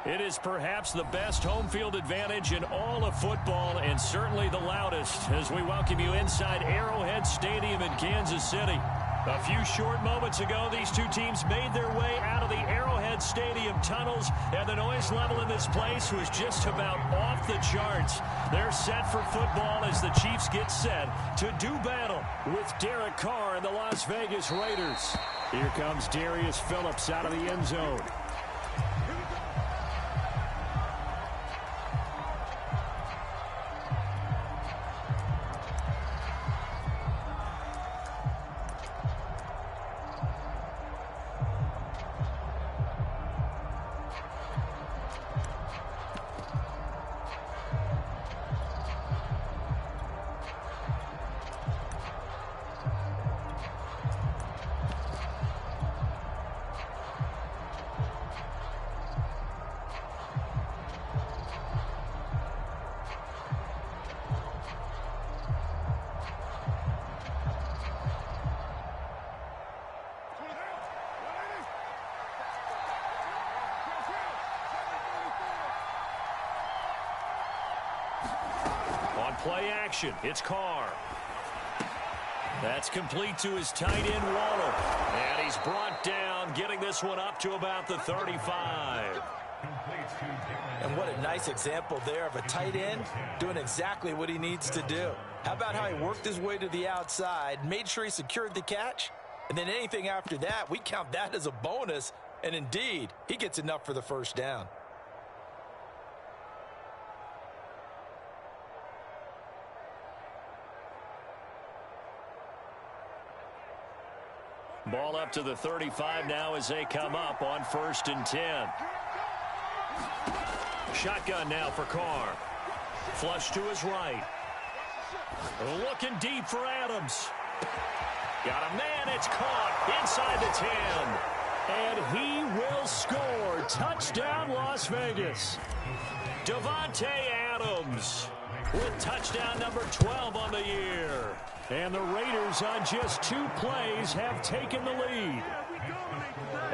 It is perhaps the best home field advantage in all of football, and certainly the loudest, as we welcome you inside Arrowhead Stadium in Kansas City. A few short moments ago, these two teams made their way out of the Arrowhead Stadium tunnels, and the noise level in this place was just about off the charts. They're set for football as the Chiefs get set to do battle with Derek Carr and the Las Vegas Raiders. Here comes Darius Phillips out of the end zone. Play action. It's Carr. That's complete to his tight end, Waller. And he's brought down, getting this one up to about the 35. And what a nice example there of a tight end doing exactly what he needs to do. How about how he worked his way to the outside, made sure he secured the catch, and then anything after that, we count that as a bonus. And indeed, he gets enough for the first down. Ball up to the 35 now as they come up on 1st and 10. Shotgun now for Carr. Flush to his right. Looking deep for Adams. Got a man. It's caught inside the 10. And he will score. Touchdown, Las Vegas. Davante Adams with touchdown number 12 on the year. And the Raiders on just 2 plays have taken the lead.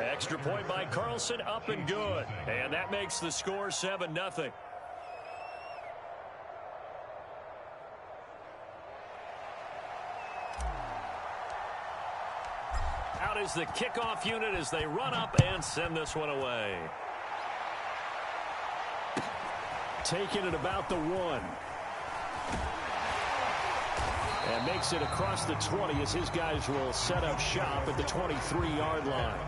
Extra point by Carlson, up and good. And that makes the score 7-0. Out is the kickoff unit as they run up and send this one away. Taking it about the 1. And makes it across the 20 as his guys will set up shop at the 23-yard line.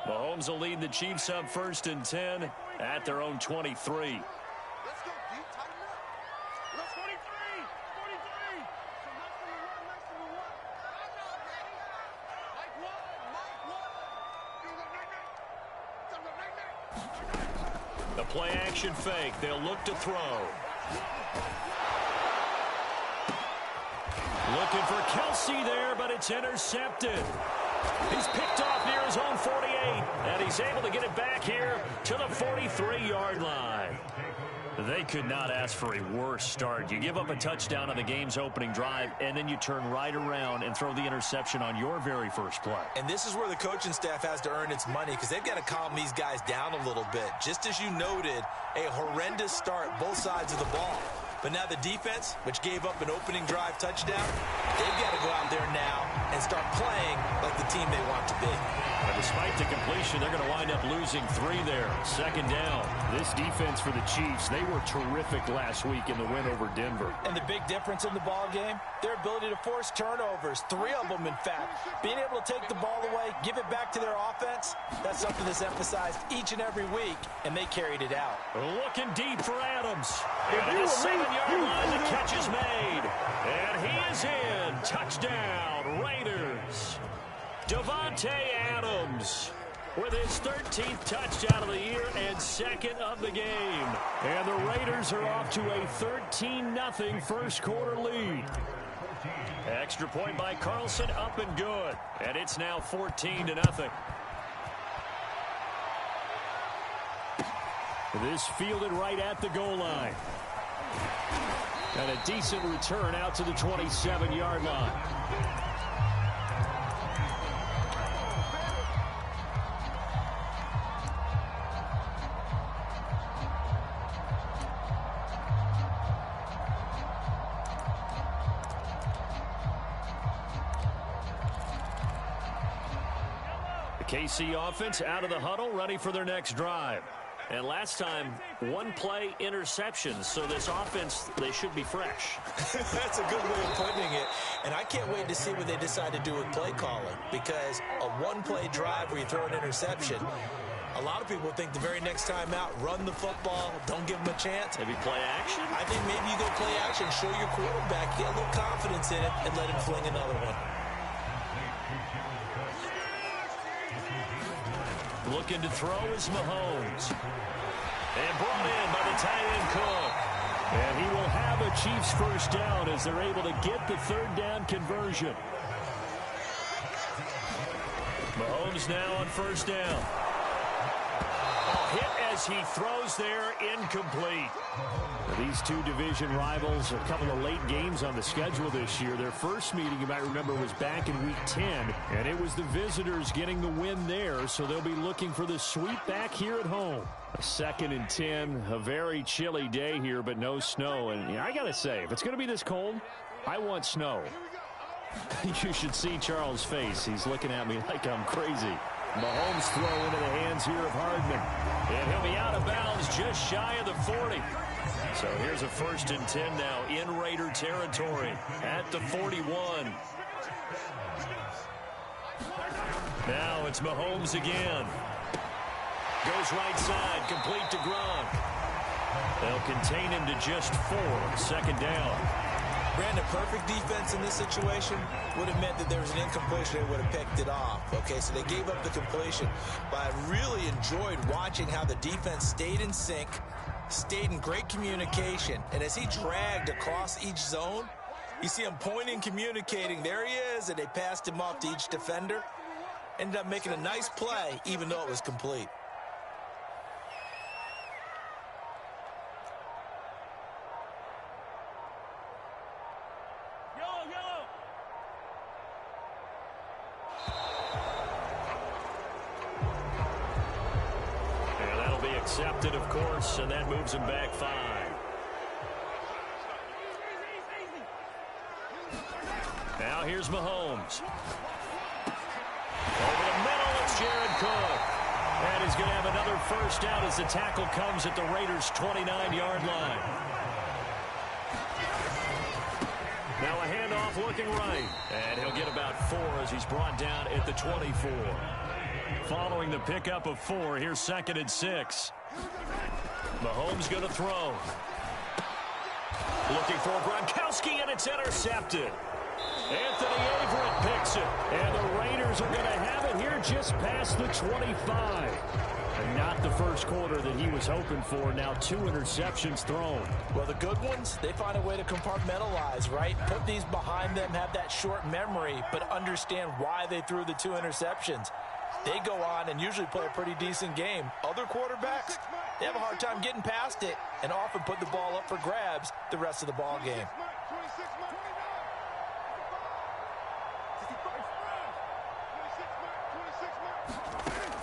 Mahomes will lead the Chiefs up 1st and 10 at their own 23. Let's go, D. Tighten up. Let's 43. 43. So next to the one. I know, Daddy. Mike 1. The play action fake. They'll look to throw. Looking for Kelsey there, but it's intercepted. He's picked off near his own 48, and he's able to get it back here to the 43-yard line. They could not ask for a worse start. You give up a touchdown on the game's opening drive, and then you turn right around and throw the interception on your very first play. And this is where the coaching staff has to earn its money because they've got to calm these guys down a little bit. Just as you noted, a horrendous start both sides of the ball. But now the defense, which gave up an opening drive touchdown, they've got to go out there now and start playing like the team they want to be. But despite the completion, they're going to wind up losing 3 there. 2nd down. This defense for the Chiefs, they were terrific last week in the win over Denver. And the big difference in the ball game, their ability to force turnovers, 3 of them in fact. Being able to take the ball away, give it back to their offense, that's something that's emphasized each and every week, and they carried it out. Looking deep for Adams. And a 7-yard line, the catch is made. And he is in. Touchdown, Raiders. Davante Adams with his 13th touchdown of the year and 2nd of the game. And the Raiders are off to a 13-0 first quarter lead. extra point by Carlson, up and good. And it's now 14-0. This fielded right at the goal line. And a decent return out to the 27-yard line. The KC offense out of the huddle, ready for their next drive. And last time, one play interception. So this offense, they should be fresh. That's a good way of putting it. And I can't wait to see what they decide to do with play calling. Because a one-play drive where you throw an interception, a lot of people think the very next time out, run the football, don't give them a chance. Maybe play action? I think maybe you go play action, show your quarterback, get a little confidence in it, and let him fling another one. Looking to throw is Mahomes. And brought in by the tight end Cook. And he will have a Chiefs first down as they're able to get the third down conversion. Mahomes now on first down. A hit as he throws there, incomplete. These two division rivals, a couple of late games on the schedule this year. Their first meeting, you might remember, was back in Week 10, and it was the visitors getting the win there, so they'll be looking for the sweep back here at home. A 2nd and 10, a very chilly day here, but no snow. And I got to say, if it's going to be this cold, I want snow. You should see Charles' face. He's looking at me like I'm crazy. Mahomes throw into the hands here of Hardman. And he'll be out of bounds just shy of the 40. So here's a 1st and 10 now in Raider territory at the 41. Now it's Mahomes again. Goes right side, complete to Gronk. They'll contain him to just 4, 2nd down. Brandon, perfect defense in this situation would have meant that there was an incompletion. They would have picked it off. Okay, so they gave up the completion. But I really enjoyed watching how the defense stayed in sync, stayed in great communication. And as he dragged across each zone, you see him pointing, communicating. There he is, and they passed him off to each defender. Ended up making a nice play, even though it was complete. Accepted, of course, and that moves him back 5. Now here's Mahomes. Over the middle, it's Jared Cook. And he's going to have another first down as the tackle comes at the Raiders' 29-yard line. Now a handoff looking right. And he'll get about 4 as he's brought down at the 24. Following the pickup of 4, here's 2nd and 6. Mahomes going to throw. Looking for Gronkowski, and it's intercepted. Anthony Averett picks it. And the Raiders are going to have it here just past the 25. And not the first quarter that he was hoping for. Now 2 interceptions thrown. Well, the good ones, they find a way to compartmentalize, right? Put these behind them, have that short memory, but understand why they threw the 2 interceptions. They go on and usually play a pretty decent game. Other quarterbacks, they have a hard time getting past it and often put the ball up for grabs the rest of the ball game.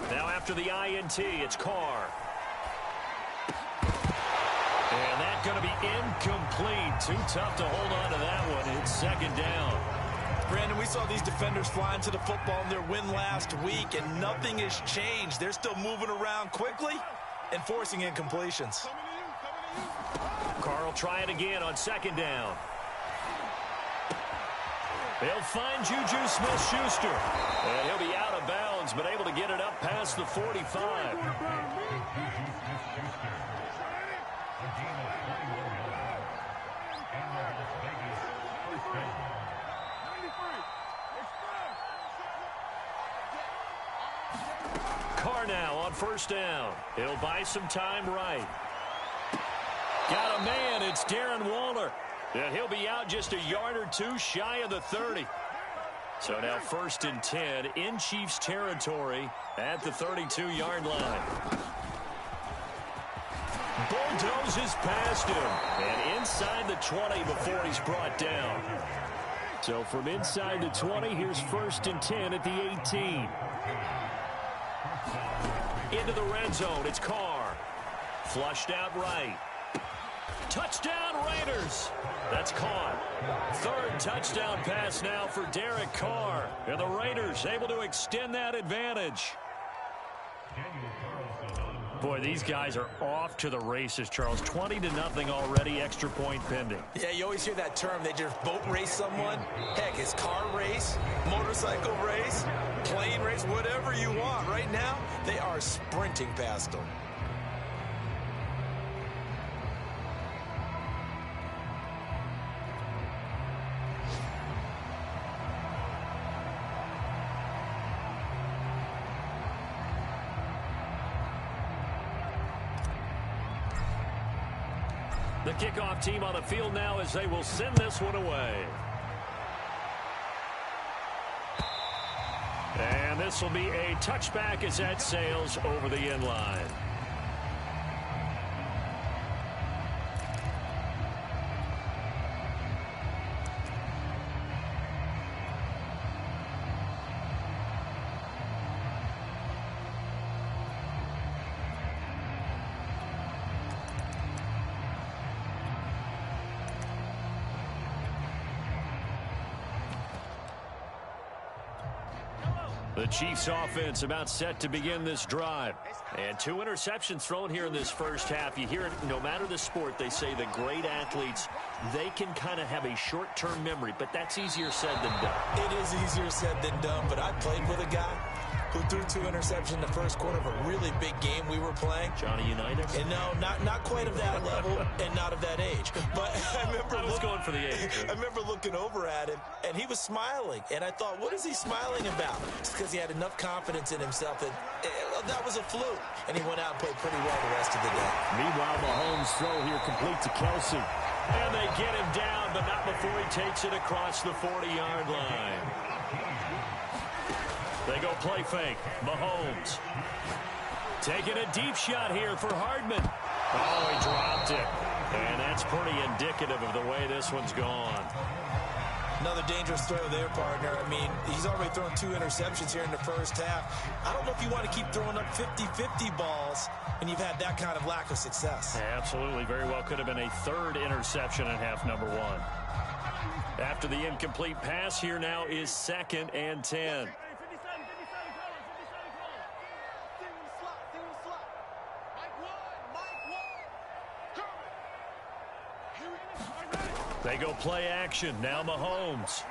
Now after the INT, it's Carr. And that's going to be incomplete. Too tough to hold on to that one. It's 2nd down. Brandon, we saw these defenders flying to the football in their win last week, and nothing has changed. They're still moving around quickly and forcing incompletions. Carr will try it again on 2nd down. They'll find Juju Smith-Schuster. And he'll be out of bounds, but able to get it up past the 45. Carr now on 1st down. He'll buy some time right. Got a man. It's Darren Waller. And he'll be out just a yard or two shy of the 30. So now 1st and 10 in Chiefs territory at the 32-yard line. Bulldozes past him. And inside the 20 before he's brought down. So from inside the 20, here's 1st and 10 at the 18. Into the red zone, it's Carr. Flushed out right. Touchdown Raiders. That's caught. 3rd touchdown pass now for Derek Carr. And the Raiders able to extend that advantage. Boy, these guys are off to the races, Charles. 20-0 already, extra point pending. Yeah, you always hear that term. They just boat race someone. Heck, it's car race, motorcycle race, plane race, whatever you want. Right now, they are sprinting past them. The kickoff team on the field now as they will send this one away. And this will be a touchback as that sails over the end line. The Chiefs offense about set to begin this drive. And 2 interceptions thrown here in this first half. You hear it, no matter the sport, they say the great athletes, they can kind of have a short-term memory, but that's easier said than done. It is easier said than done, but I played with a guy who threw 2 interceptions in the first quarter of a really big game we were playing. Johnny Unitas? And no, not quite of that level and not of that age. But I was going for the age. I remember looking over at him, and he was smiling. And I thought, what is he smiling about? It's because he had enough confidence in himself that that was a fluke. And he went out and played pretty well the rest of the day. Meanwhile, Mahomes' throw here complete to Kelsey. And they get him down, but not before he takes it across the 40-yard line. They go play fake. Mahomes. Taking a deep shot here for Hardman. Oh, he dropped it. And that's pretty indicative of the way this one's gone. Another dangerous throw there, partner. I mean, he's already thrown 2 interceptions here in the first half. I don't know if you want to keep throwing up 50-50 balls when you've had that kind of lack of success. Absolutely. Very well could have been a 3rd interception in half number 1. After the incomplete pass, here now is 2nd and 10. They go play action. Now Mahomes.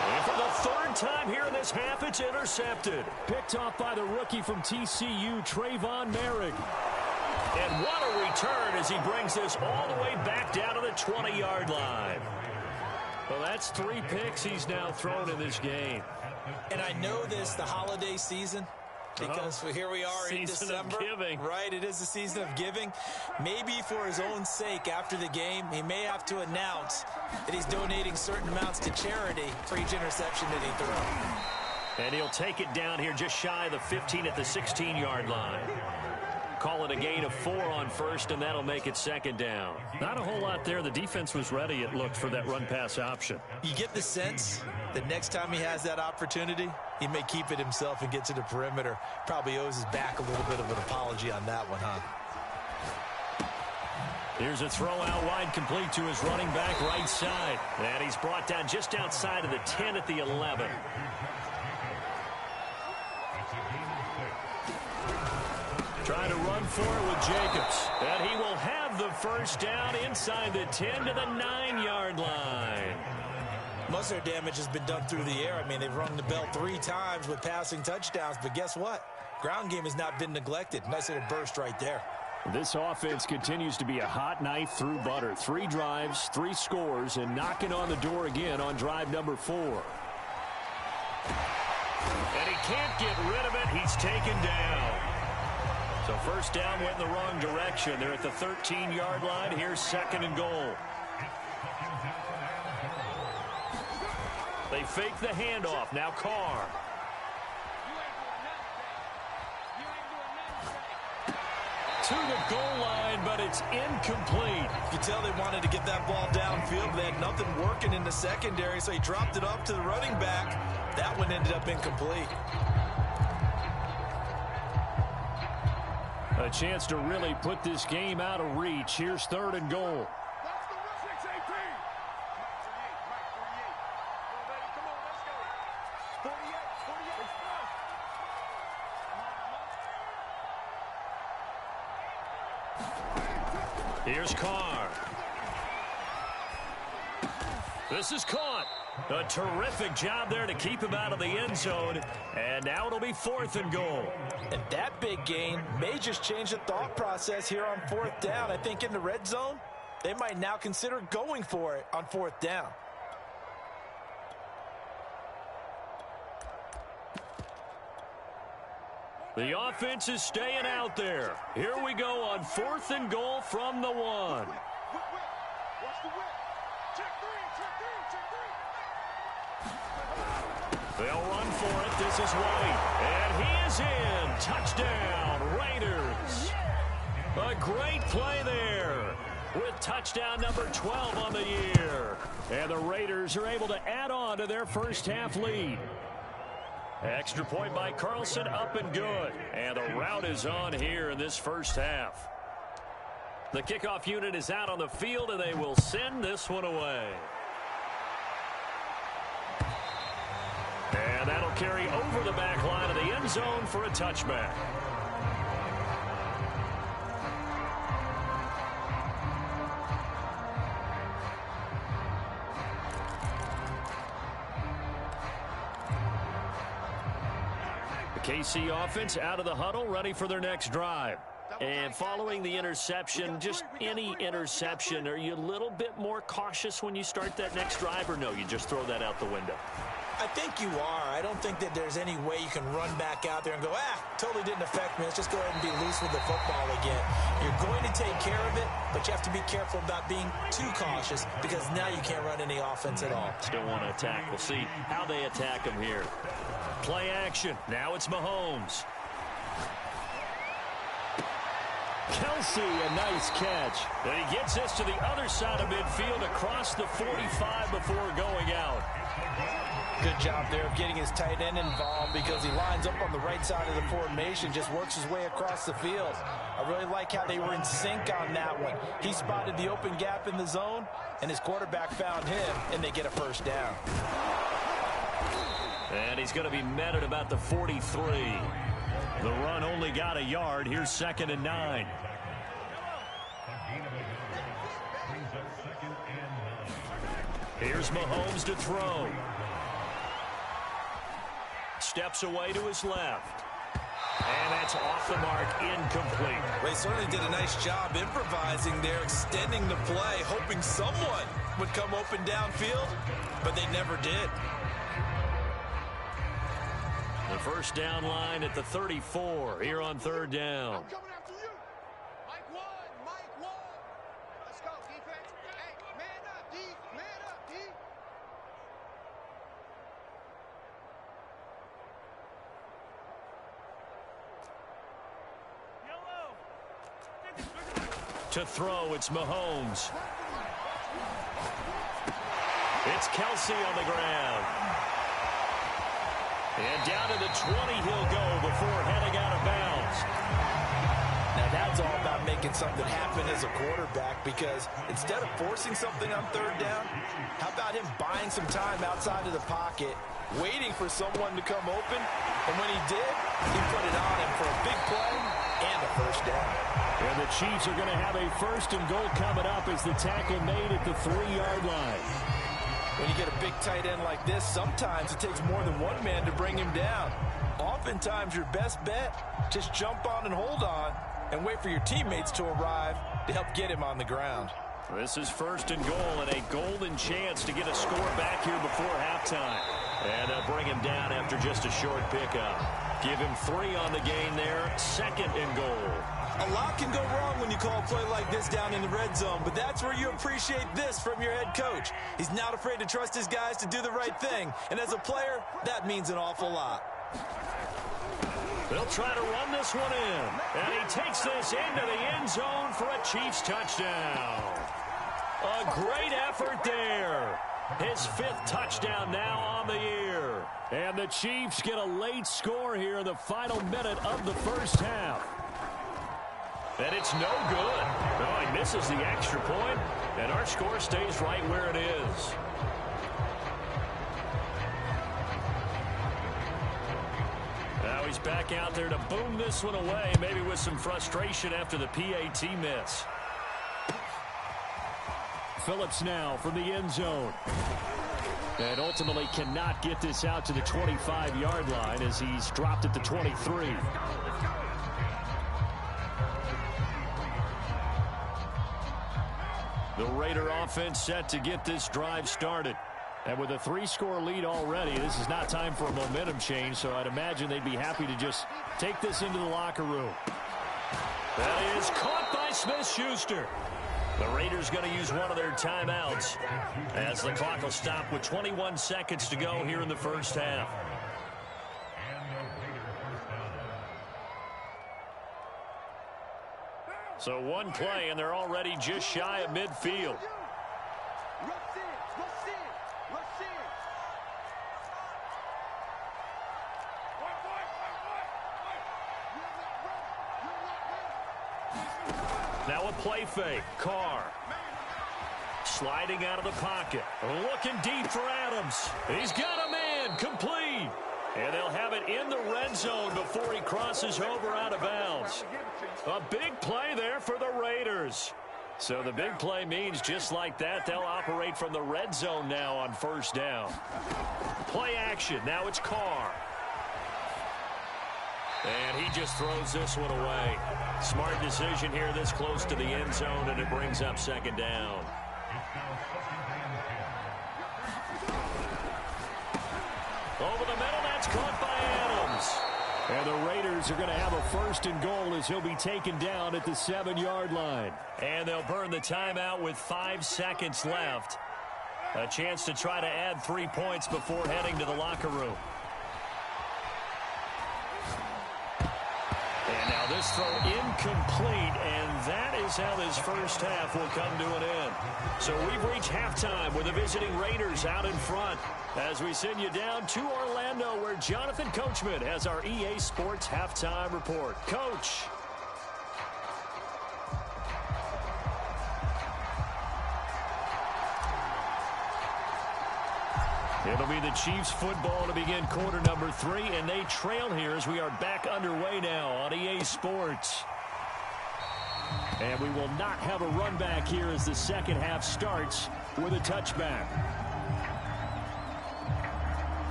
And for the 3rd time here in this half, it's intercepted. Picked off by the rookie from TCU, Trayvon Merrick. And what a return as he brings this all the way back down to the 20-yard line. Well, that's 3 picks he's now thrown in this game. And I know this, the holiday season, because here we are in December. Season of giving. Right, it is the season of giving. Maybe for his own sake after the game, he may have to announce that he's donating certain amounts to charity for each interception that he throws. And he'll take it down here just shy of the 15 at the 16-yard line. Call it a gain of 4 on 1st, and that'll make it 2nd down. Not a whole lot there. The defense was ready, it looked, for that run-pass option. You get the sense that next time he has that opportunity, he may keep it himself and get to the perimeter. Probably owes his back a little bit of an apology on that one, huh? Here's a throw out wide, complete to his running back right side. And he's brought down just outside of the 10 at the 11. Trying to run for it with Jacobs. And he will have the 1st down inside the 10 to the 9-yard line. Most of their damage has been done through the air. I mean, they've rung the bell 3 times with passing touchdowns, but guess what? Ground game has not been neglected. Nice little burst right there. This offense continues to be a hot knife through butter. 3 drives, 3 scores, and knocking on the door again on drive number 4. And he can't get rid of it. He's taken down. So first down went in the wrong direction. They're at the 13-yard line. Here's 2nd and goal. They fake the handoff. Now Carr. To the goal line, but it's incomplete. You can tell they wanted to get that ball downfield, but they had nothing working in the secondary, so he dropped it off to the running back. That one ended up incomplete. A chance to really put this game out of reach. Here's 3rd and goal. Here's Carr. This is caught. A terrific job there to keep him out of the end zone. And now it'll be 4th and goal. And that big gain may just change the thought process here on 4th down. I think in the red zone, they might now consider going for it on 4th down. The offense is staying out there. Here we go on 4th and goal from the 1. Watch the whip. Check three. They'll run for it. This is White. And he is in. Touchdown, Raiders. A great play there with touchdown number 12 on the year. And the Raiders are able to add on to their first half lead. Extra point by Carlson, up and good. And the route is on here in this first half. The kickoff unit is out on the field, and they will send this one away. And that'll carry over the back line of the end zone for a touchback. KC offense out of the huddle, ready for their next drive. And following the interception, just any interception, are you a little bit more cautious when you start that next drive, or no, you just throw that out the window? I think you are. I don't think that there's any way you can run back out there and go, totally didn't affect me. Let's just go ahead and be loose with the football again. You're going to take care of it, but you have to be careful about being too cautious because now you can't run any offense at all. Still want to attack. We'll see how they attack him here. Play action. Now it's Mahomes. Kelsey, a nice catch. And he gets this to the other side of midfield across the 45 before going out. Good job there of getting his tight end involved because he lines up on the right side of the formation, just works his way across the field. I really like how they were in sync on that one. He spotted the open gap in the zone, and his quarterback found him, and they get a first down. And he's going to be met at about the 43. The run only got a yard. Here's 2nd and 9. Here's Mahomes to throw. Steps away to his left. And that's off the mark, incomplete. They certainly did a nice job improvising there, extending the play, hoping someone would come open downfield, but they never did. The first down line at the 34 here on 3rd down. I'm coming after you. Mike one. Let's go, defense. Hey, man up, D. Man up, D. To throw, it's Mahomes. It's Kelsey on the ground. And down to the 20 he'll go before heading out of bounds. Now that's all about making something happen as a quarterback, because instead of forcing something on 3rd down, how about him buying some time outside of the pocket, waiting for someone to come open, and when he did, he put it on him for a big play and a first down. And the Chiefs are going to have a 1st and goal coming up as the tackle made at the 3-yard line. When you get a big tight end like this, sometimes it takes more than one man to bring him down. Oftentimes, your best bet, just jump on and hold on and wait for your teammates to arrive to help get him on the ground. This is 1st and goal and a golden chance to get a score back here before halftime. And they'll bring him down after just a short pickup. Give him 3 on the gain there. 2nd and goal. A lot can go wrong when you call a play like this down in the red zone, but that's where you appreciate this from your head coach. He's not afraid to trust his guys to do the right thing, and as a player, that means an awful lot. They'll try to run this one in, and he takes this into the end zone for a Chiefs touchdown. A great effort there. His 5th touchdown now on the year. And the Chiefs get a late score here in the final minute of the first half. And it's no good. No, he misses the extra point, and our score stays right where it is. Now he's back out there to boom this one away, maybe with some frustration after the PAT miss. Phillips now from the end zone. And ultimately cannot get this out to the 25-yard line as he's dropped at the 23. The Raider offense set to get this drive started. And with a 3-score lead already, this is not time for a momentum change, so I'd imagine they'd be happy to just take this into the locker room. That is caught by Smith-Schuster. The Raiders going to use one of their timeouts as the clock will stop with 21 seconds to go here in the first half. So one play, and they're already just shy of midfield. Now a play fake. Carr sliding out of the pocket. Looking deep for Adams. He's got a man. Complete. And they'll have it in the red zone before he crosses over out of bounds. A big play there for the Raiders. So the big play means just like that, they'll operate from the red zone now on first down. Play action. Now it's Carr. And he just throws this one away. Smart decision here this close to the end zone, and it brings up 2nd down. Over the middle, that's caught by Adams. And the Raiders are going to have a 1st and goal as he'll be taken down at the 7-yard line. And they'll burn the timeout with 5 seconds left. A chance to try to add 3 points before heading to the locker room. And now this throw incomplete, and that is how this first half will come to an end. So we've reached halftime with the visiting Raiders out in front as we send you down to Orlando where Jonathan Coachman has our EA Sports Halftime Report. Coach. It'll be the Chiefs football to begin quarter number 3, and they trail here as we are back underway now on EA Sports. And we will not have a run back here as the second half starts with a touchback.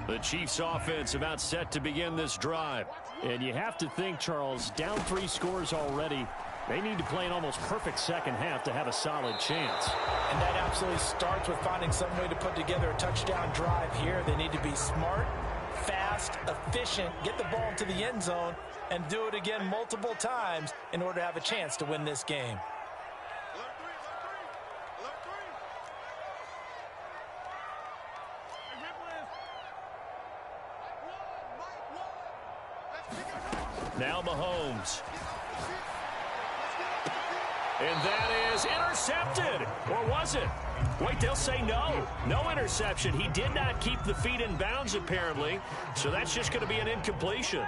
The Chiefs offense about set to begin this drive. And you have to think, Charles, down 3 scores already. They need to play an almost perfect second half to have a solid chance. And that absolutely starts with finding some way to put together a touchdown drive here. They need to be smart, fast, efficient, get the ball into the end zone, and do it again multiple times in order to have a chance to win this game. Now Mahomes. And that is intercepted. Or was it? Wait, they'll say no. No interception. He did not keep the feet in bounds, apparently. So that's just going to be an incompletion.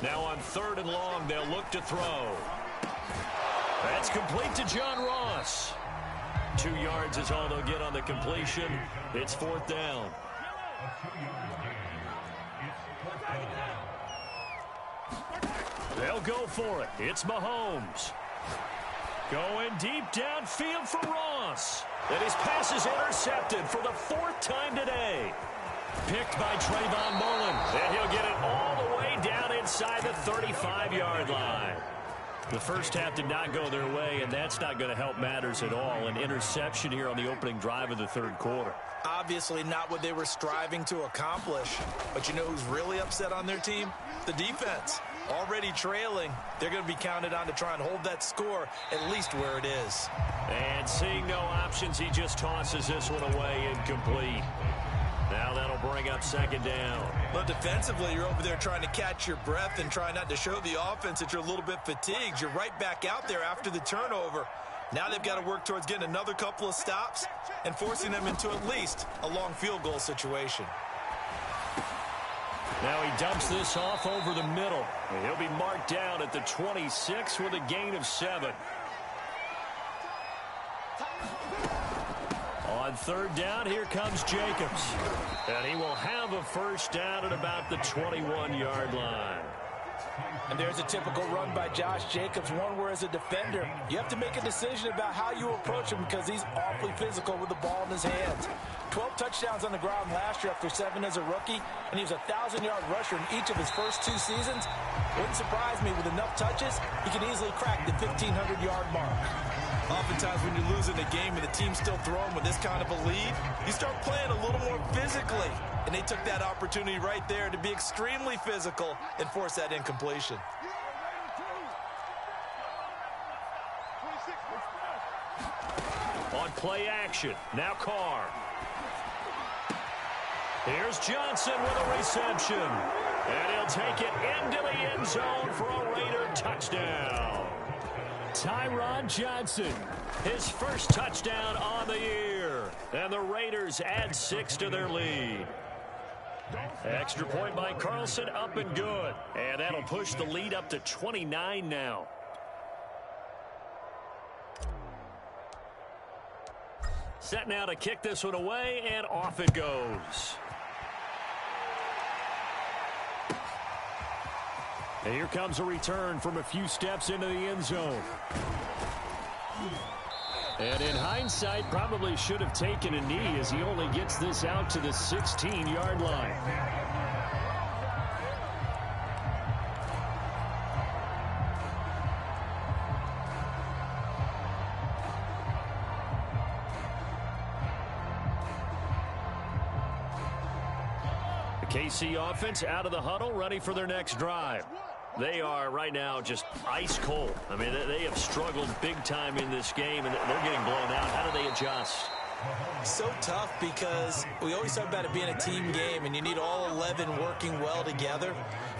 Now on 3rd and long, they'll look to throw. That's complete to John Ross. 2 yards is all they'll get on the completion. It's 4th down. They'll go for it. It's Mahomes. Going deep downfield for Ross. And his pass is intercepted for the 4th time today. Picked by Trayvon Mullen. And he'll get it all the way down inside the 35-yard line. The first half did not go their way, and that's not going to help matters at all. An interception here on the opening drive of the 3rd quarter. Obviously not what they were striving to accomplish. But you know who's really upset on their team? The defense. Already trailing, they're going to be counted on to try and hold that score at least where it is. And seeing no options, he just tosses this one away incomplete. Now that'll bring up 2nd down. But defensively, you're over there trying to catch your breath and try not to show the offense that you're a little bit fatigued. You're right back out there after the turnover. Now they've got to work towards getting another couple of stops and forcing them into at least a long field goal situation. Now he dumps this off over the middle. And he'll be marked down at the 26 with a gain of 7. On 3rd down, here comes Jacobs. And he will have a 1st down at about the 21-yard line. And there's a typical run by Josh Jacobs, one where as a defender, you have to make a decision about how you approach him because he's awfully physical with the ball in his hands. 12 touchdowns on the ground last year after 7 as a rookie, and he was a 1,000-yard rusher in each of his first 2 seasons. Wouldn't surprise me with enough touches, he can easily crack the 1,500-yard mark. Oftentimes when you're losing a game and the team's still throwing with this kind of a lead, you start playing a little more physically. And they took that opportunity right there to be extremely physical and force that incompletion. On play action, now Carr. Here's Johnson with a reception. And he'll take it into the end zone for a Raider touchdown. Tyron Johnson, his first touchdown on the year. And the Raiders add 6 to their lead. Extra point by Carlson, up and good. And that'll push the lead up to 29 now. Set now to kick this one away, and off it goes. And here comes a return from a few steps into the end zone. And in hindsight, probably should have taken a knee as he only gets this out to the 16-yard line. The KC offense out of the huddle, ready for their next drive. They are right now just ice cold. I mean, they have struggled big time in this game, and they're getting blown out. How do they adjust? So tough because we always talk about it being a team game, and you need all 11 working well together.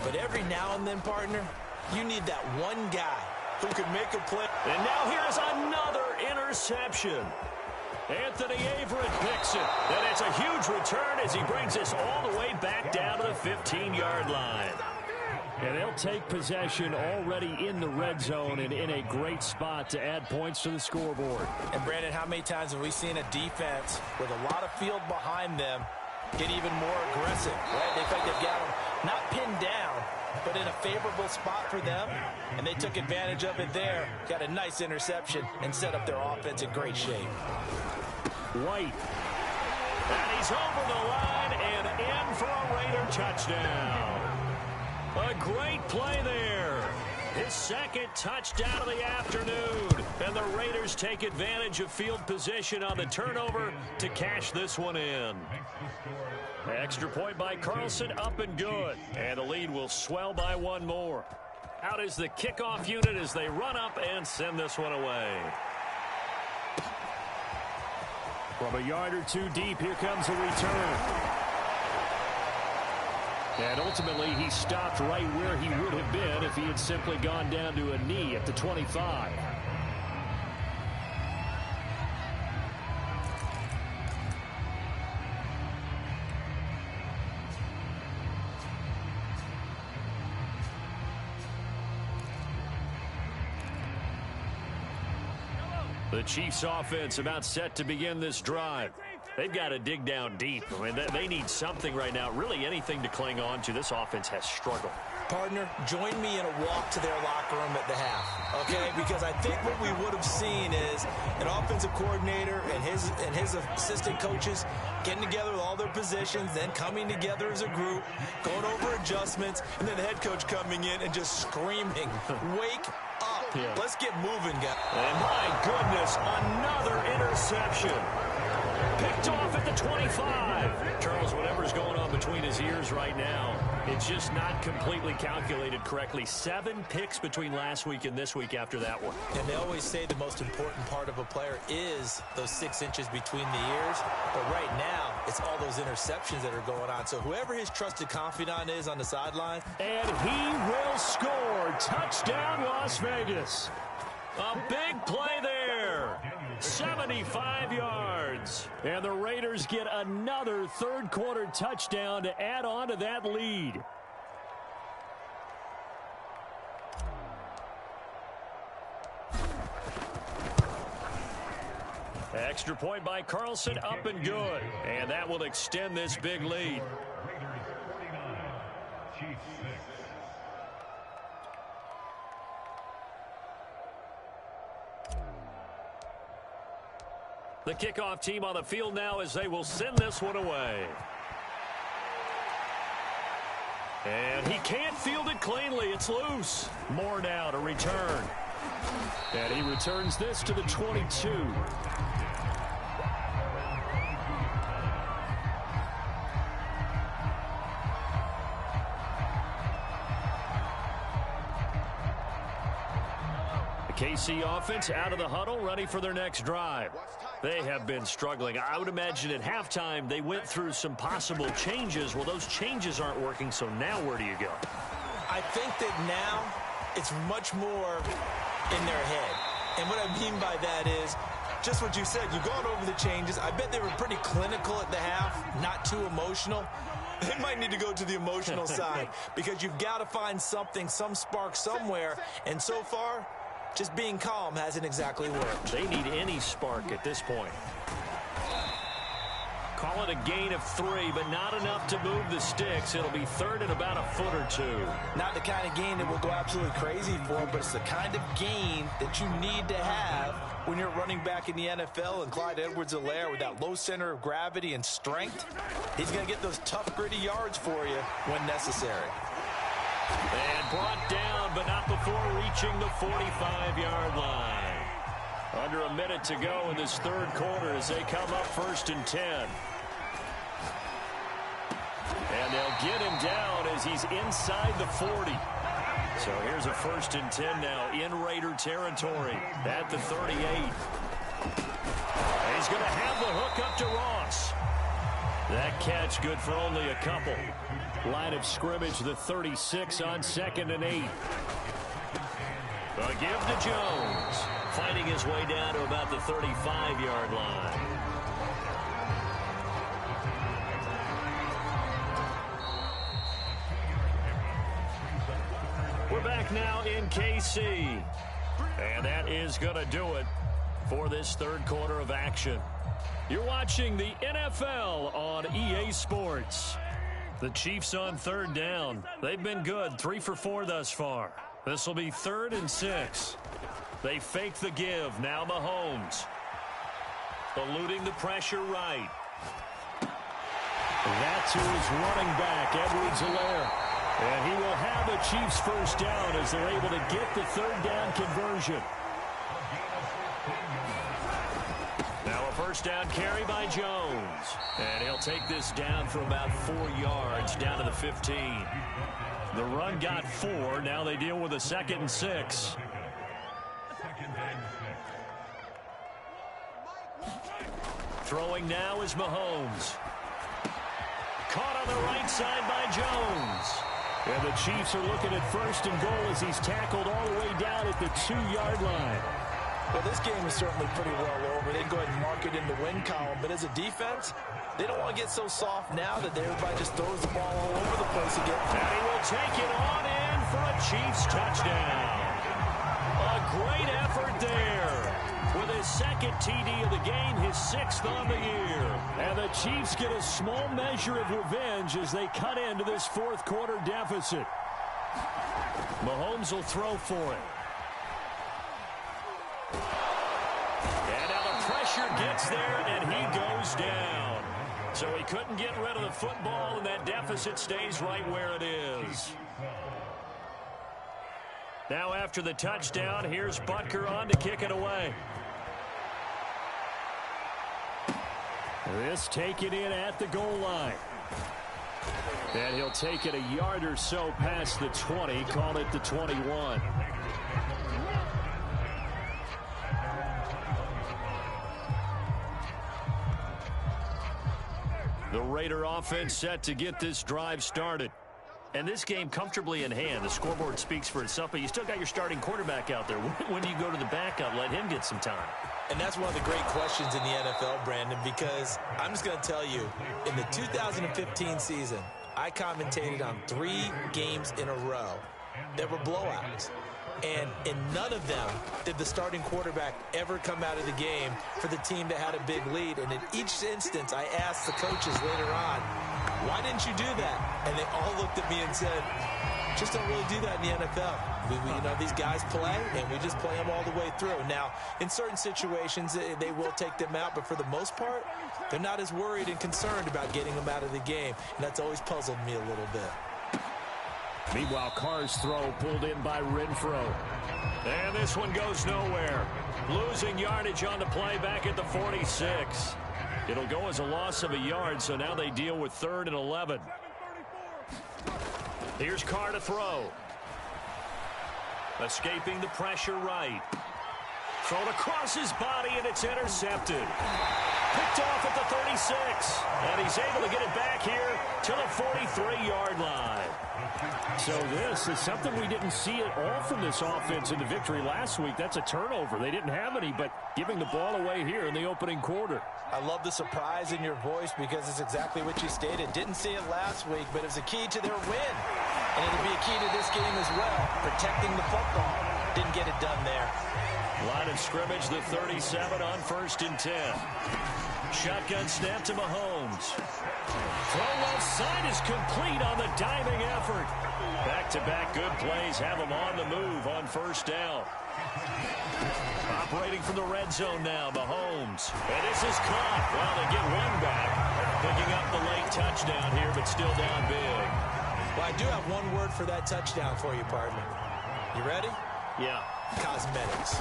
But every now and then, partner, you need that one guy who can make a play. And now here's another interception. Anthony Averett picks it. And it's a huge return as he brings this all the way back down to the 15-yard line. And they'll take possession already in the red zone and in a great spot to add points to the scoreboard. And, Brandon, how many times have we seen a defense with a lot of field behind them get even more aggressive, right? In fact, they've got them not pinned down, but in a favorable spot for them, and they took advantage of it there. Got a nice interception and set up their offense in great shape. White. And he's over the line and in for a Raider touchdown. A great play there. His second touchdown of the afternoon. And the Raiders take advantage of field position on the turnover to cash this one in. Extra point by Carlson, up and good. And the lead will swell by one more. Out is the kickoff unit as they run up and send this one away. From a yard or two deep, here comes a return. And ultimately, he stopped right where he would have been if he had simply gone down to a knee at the 25. The Chiefs offense about set to begin this drive. They've got to dig down deep. I mean, they need something right now, really anything to cling on to. This offense has struggled. Partner, join me in a walk to their locker room at the half, okay? Because I think what we would have seen is an offensive coordinator and his assistant coaches getting together with all their positions, then coming together as a group, going over adjustments, and then the head coach coming in and just screaming, wake up. Yeah. Let's get moving, guys. And my goodness, another interception. Picked off at the 25. Charles, whatever's going on between his ears right now, it's just not completely calculated correctly. 7 picks between last week and this week after that one. And they always say the most important part of a player is those 6 inches between the ears. But right now, it's all those interceptions that are going on. So whoever his trusted confidant is on the sideline. And he will score. Touchdown, Las Vegas. A big play there. 75 yards. And the Raiders get another third-quarter touchdown to add on to that lead. Extra point by Carlson, up and good. And that will extend this big lead. The kickoff team on the field now as they will send this one away. And he can't field it cleanly. It's loose. Moore now to return. And he returns this to the 22. KC offense out of the huddle, ready for their next drive. They have been struggling. I would imagine at halftime they went through some possible changes. Well, those changes aren't working, so now where do you go? I think that now it's much more in their head. And what I mean by that is just what you said. You've gone over the changes. I bet they were pretty clinical at the half, not too emotional. They might need to go to the emotional side because you've got to find something, some spark somewhere. And so far, just being calm hasn't exactly worked. They need any spark at this point. Call it a gain of 3, but not enough to move the sticks. It'll be third and about a foot or 2. Not the kind of gain that will go absolutely crazy for, but it's the kind of gain that you need to have when you're running back in the NFL. And Clyde Edwards-Helaire with that low center of gravity and strength, he's going to get those tough, gritty yards for you when necessary. And brought down, but not before reaching the 45-yard line. Under a minute to go in this third quarter as they come up 1st and 10. And they'll get him down as he's inside the 40. So here's a 1st and 10 now in Raider territory at the 38. And he's going to have the hook up to Ross. That catch good for only a couple. Line of scrimmage, the 36 on 2nd and 8. A give to Jones. Fighting his way down to about the 35-yard line. We're back now in KC. And that is going to do it for this third quarter of action. You're watching the NFL on EA Sports. The Chiefs on 3rd down. They've been good, 3 for 4 thus far. This will be 3rd and 6. They fake the give. Now Mahomes. Eluding the pressure right. That's who is running back, Edwards-Helaire. And he will have a Chiefs first down as they're able to get the 3rd down conversion. Now a first down carry by Jones. And he'll take this down for about 4 yards down to the 15. The run got 4. Now they deal with a 2nd and 6. Throwing now is Mahomes. Caught on the right side by Jones. And the Chiefs are looking at 1st and goal as he's tackled all the way down at the 2-yard line. Well, this game is certainly pretty well over. They can go ahead and mark it in the win column. But as a defense, they don't want to get so soft now that everybody just throws the ball all over the place again. And he will take it on in for a Chiefs touchdown. A great effort there with his second TD of the game, his 6th on the year. And the Chiefs get a small measure of revenge as they cut into this fourth quarter deficit. Mahomes will throw for it. And now the pressure gets there, and he goes down. So he couldn't get rid of the football, and that deficit stays right where it is. Now after the touchdown, here's Butker on to kick it away. This taken in at the goal line. And he'll take it a yard or so past the 20, call it the 21. The Raider offense set to get this drive started. And this game comfortably in hand. The scoreboard speaks for itself, but you still got your starting quarterback out there. When do you go to the backup? Let him get some time. And that's one of the great questions in the NFL, Brandon, because I'm just going to tell you, in the 2015 season, I commentated on 3 games in a row that were blowouts. And in none of them did the starting quarterback ever come out of the game for the team that had a big lead. And in each instance, I asked the coaches later on, why didn't you do that? And they all looked at me and said, just don't really do that in the NFL. You know, these guys play, and we just play them all the way through. Now, in certain situations, they will take them out, but for the most part, they're not as worried and concerned about getting them out of the game. And that's always puzzled me a little bit. Meanwhile, Carr's throw pulled in by Renfro. And this one goes nowhere. Losing yardage on the play back at the 46. It'll go as a loss of a yard, so now they deal with 3rd and 11. Here's Carr to throw. Escaping the pressure right. Thrown across his body, and it's intercepted. Picked off at the 36. And he's able to get it back here to the 43-yard line. So this is something we didn't see at all from this offense in the victory last week. That's a turnover. They didn't have any, but giving the ball away here in the opening quarter. I love the surprise in your voice because it's exactly what you stated. Didn't see it last week, but it was a key to their win. And it'll be a key to this game as well, protecting the football. Didn't get it done there. Line of scrimmage, the 37 on 1st and 10. Shotgun snap to Mahomes. Throw left side is complete on the diving effort. Back-to-back good plays have him on the move on 1st down. Operating from the red zone now, Mahomes. And this is caught. Well, they get one back. Picking up the late touchdown here, but still down big. Well, I do have one word for that touchdown for you, partner. You ready? Yeah. Cosmetics.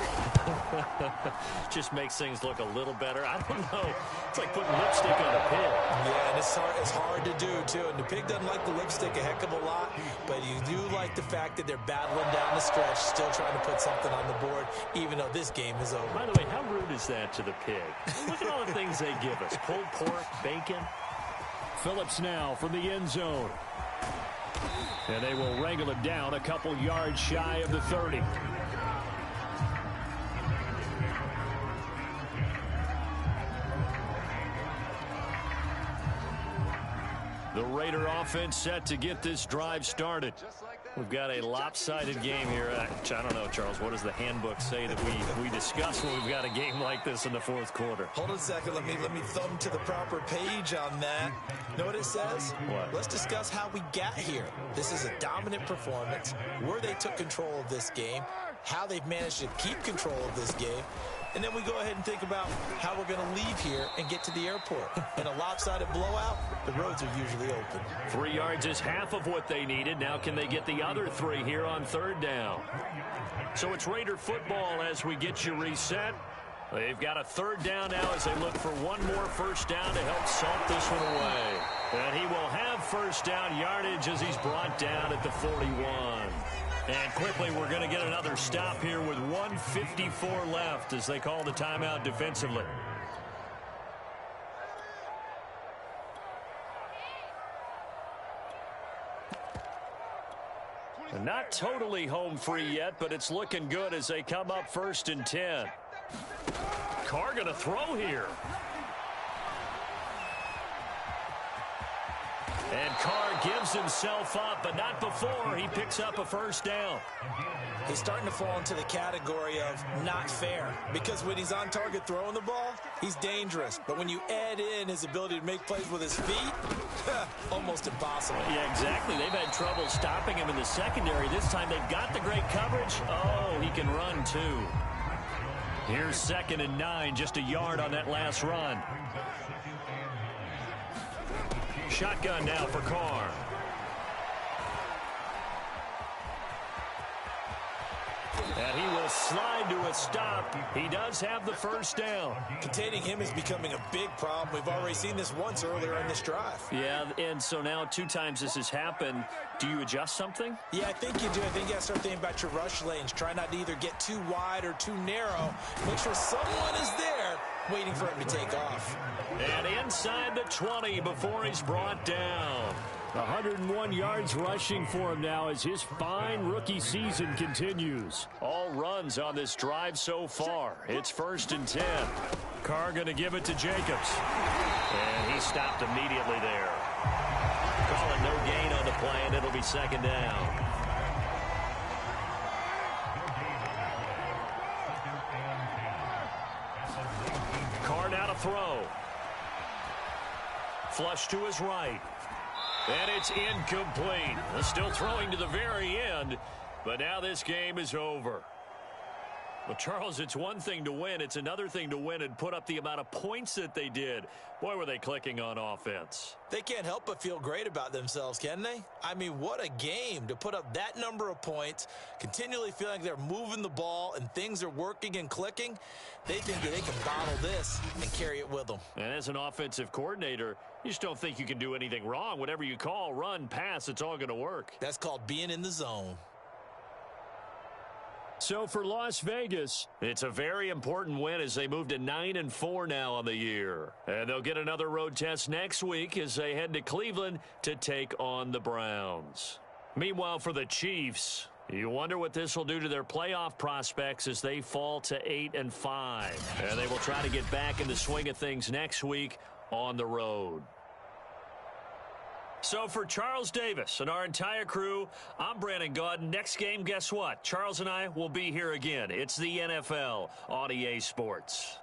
Just makes things look a little better. I don't know. It's like putting lipstick on a pig. Yeah, and it's hard to do, too. And the pig doesn't like the lipstick a heck of a lot, but you do like the fact that they're battling down the stretch, still trying to put something on the board, even though this game is over. By the way, how rude is that to the pig? Look at all the things they give us. Pulled pork, bacon. Phillips now from the end zone. And they will wrangle it down a couple yards shy of the 30. The Raider offense set to get this drive started. We've got a lopsided game here. I don't know, Charles. What does the handbook say that we discuss when we've got a game like this in the fourth quarter? Hold on a second. Let me thumb to the proper page on that. Know what it says? What? Let's discuss how we got here. This is a dominant performance, where they took control of this game, how they've managed to keep control of this game, and then we go ahead and think about how we're going to leave here and get to the airport. In a lopsided blowout, the roads are usually open. 3 yards is half of what they needed. Now can they get the other 3 here on 3rd down? So it's Raider football as we get you reset. They've got a 3rd down now as they look for one more 1st down to help salt this one away. And he will have 1st down yardage as he's brought down at the 41. And quickly, we're going to get another stop here with 1:54 left as they call the timeout defensively. Not totally home free yet, but it's looking good as they come up 1st and 10. Carr going to throw here. And Carr gives himself up, but not before he picks up a first down. He's starting to fall into the category of not fair, because when he's on target throwing the ball, he's dangerous. But when you add in his ability to make plays with his feet, almost impossible. Yeah, exactly. They've had trouble stopping him in the secondary. This time they've got the great coverage. Oh, he can run too. Here's 2nd and 9, just a yard on that last run. Shotgun now for Carr. And he will slide to a stop. He does have the first down. Containing him is becoming a big problem. We've already seen this once earlier in this drive. Yeah, and so now 2 times this has happened. Do you adjust something? Yeah, I think you do. I think you got to start thinking about your rush lanes. Try not to either get too wide or too narrow. Make sure someone is there waiting for him to take off. And inside the 20 before he's brought down. 101 yards rushing for him now as his fine rookie season continues. All runs on this drive so far. It's 1st and 10. Carr going to give it to Jacobs. And he stopped immediately there. Calling no gain on the play, and it'll be 2nd down. Carr now to throw. Flush to his right. And it's incomplete. Still throwing to the very end, but now this game is over. Well, Charles, it's one thing to win. It's another thing to win and put up the amount of points that they did. Boy, were they clicking on offense. They can't help but feel great about themselves, can they? I mean, what a game to put up that number of points, continually feeling like they're moving the ball and things are working and clicking. They think that they can bottle this and carry it with them. And as an offensive coordinator, you just don't think you can do anything wrong. Whatever you call, run, pass, it's all going to work. That's called being in the zone. So for Las Vegas, it's a very important win as they move to 9-4 now on the year. And they'll get another road test next week as they head to Cleveland to take on the Browns. Meanwhile, for the Chiefs, you wonder what this will do to their playoff prospects as they fall to 8-5. And they will try to get back in the swing of things next week on the road. So for Charles Davis and our entire crew, I'm Brandon Gaudin. Next game, guess what? Charles and I will be here again. It's the NFL on EA Sports.